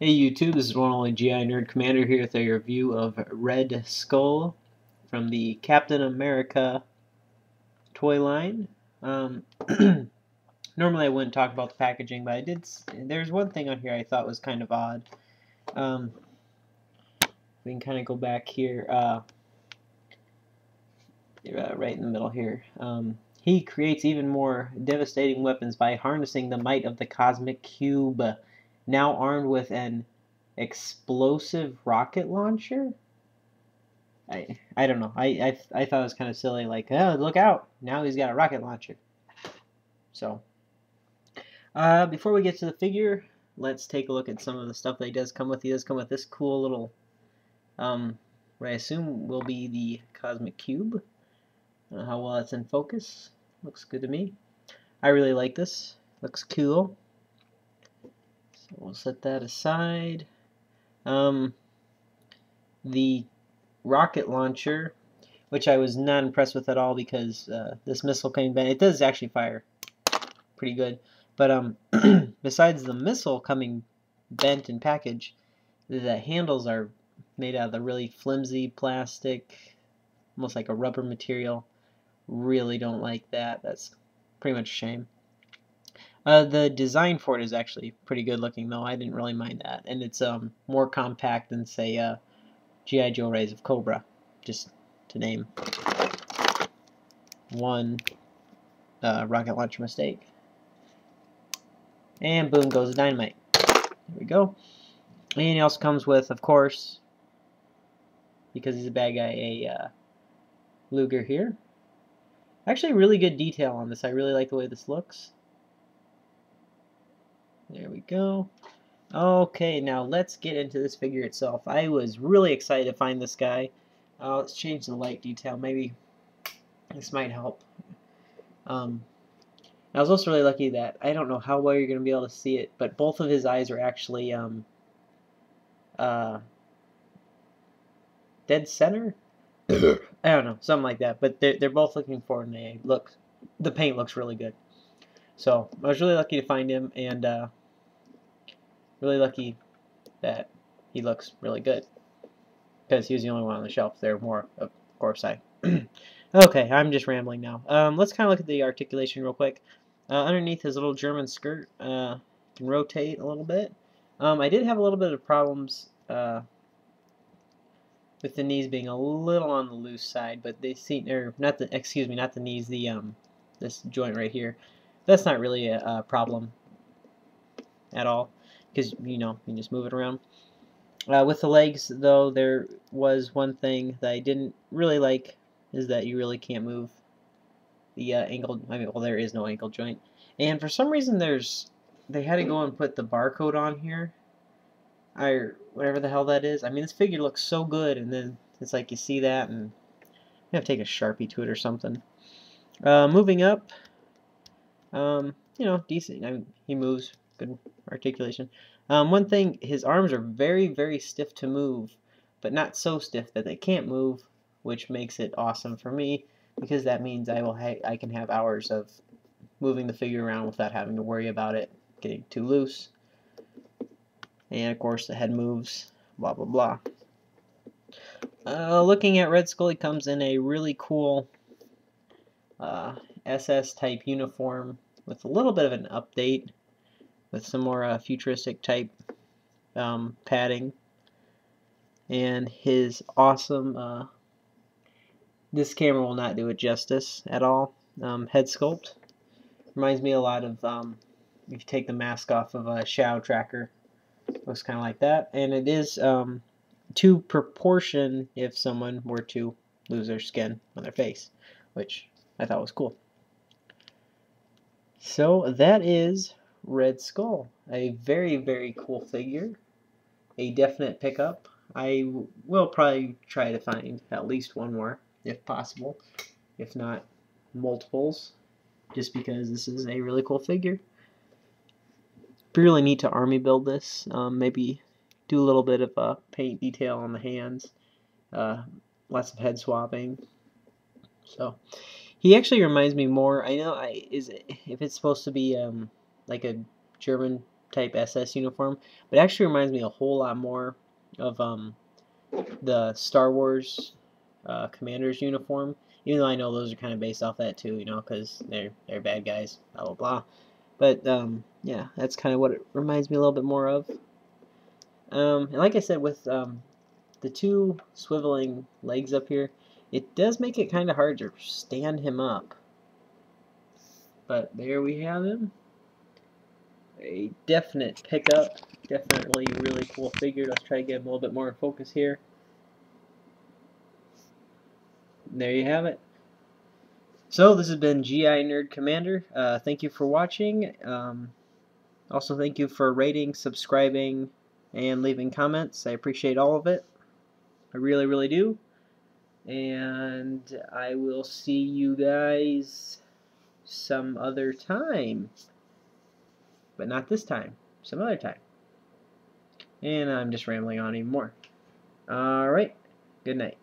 Hey YouTube, this is one and only GI Nerd Commander here with a review of Red Skull from the Captain America toy line. Um, Normally I wouldn't talk about the packaging, but I did. There's one thing on here I thought was kind of odd. Um, we can kind of go back here, right in the middle here. He creates even more devastating weapons by harnessing the might of the Cosmic Cube, now armed with an explosive rocket launcher. I don't know. I thought it was kind of silly. Like, oh, look out! Now he's got a rocket launcher. So, before we get to the figure, let's take a look at some of the stuff that he does come with. He does come with this cool little, what I assume will be the Cosmic Cube. I don't know how well it's in focus. Looks good to me. I really like this. Looks cool. So we'll set that aside. The rocket launcher, which I was not impressed with at all because this missile coming back, it does actually fire pretty good. But besides the missile coming bent and packaged, the handles are made out of the really flimsy plastic, almost like a rubber material. Really don't like that. That's pretty much a shame. The design for it is actually pretty good looking though. I didn't really mind that, and it's more compact than say GI Joe Rise of Cobra, just to name one rocket launcher mistake. And boom goes the dynamite. There we go. And he also comes with, of course, because he's a bad guy, a Luger here. Actually, really good detail on this. I really like the way this looks. There we go. Okay, now let's get into this figure itself. I was really excited to find this guy. Let's change the light detail. Maybe this might help. I was also really lucky that, I don't know how well you're going to be able to see it, but both of his eyes are actually dead center? I don't know, something like that. But they're both looking forward, and the paint looks really good. So I was really lucky to find him, and really lucky that he looks really good, because he was the only one on the shelf. There were more, of course. Okay, I'm just rambling now. Let's kind of look at the articulation real quick. Underneath his little German skirt, can rotate a little bit. I did have a little bit of problems with the knees being a little on the loose side, but they seem, or not the, excuse me, not the knees, the this joint right here. That's not really a problem at all, because you can just move it around. With the legs, though, there was one thing that I didn't really like, is that you really can't move the ankle. I mean, well, there is no ankle joint, and for some reason they had to go and put the barcode on here, or whatever the hell that is. I mean, this figure looks so good, and then it's like you see that, and you have to take a Sharpie to it or something. Moving up, decent. I mean, he moves, good articulation. One thing, his arms are very, very stiff to move, but not so stiff that they can't move, which makes it awesome for me, because that means I can have hours of moving the figure around without having to worry about it getting too loose. And of course the head moves, blah blah blah. Looking at Red Skull, he comes in a really cool SS type uniform with a little bit of an update, with some more futuristic type padding, and his awesome, this camera will not do it justice at all, head sculpt. Reminds me a lot of, if you take the mask off of a Shao Tracker, looks kind of like that, and it is to proportion if someone were to lose their skin on their face, which I thought was cool. So that is Red Skull, a very, very cool figure, a definite pickup. I will probably try to find at least one more, if possible, if not multiples, just because this is a really cool figure. Be really neat to army build this, maybe do a little bit of paint detail on the hands, lots of head swapping. So he actually reminds me more. I know if it's supposed to be like a German type SS uniform, but it actually reminds me a whole lot more of the Star Wars Commander's uniform. Even though I know those are kind of based off that too, you know, because they're bad guys, blah blah blah. But yeah, that's kind of what it reminds me a little bit more of. And like I said, with the two swiveling legs up here, it does make it kind of hard to stand him up. But there we have him. A definite pickup. Definitely really cool figure. Let's try to get him a little bit more in focus here. And there you have it. So this has been GI Nerd Commander. Thank you for watching. Also thank you for rating, subscribing, and leaving comments. I appreciate all of it. I really, really do. And I will see you guys some other time. But not this time. Some other time. And I'm just rambling on even more. Alright. Good night.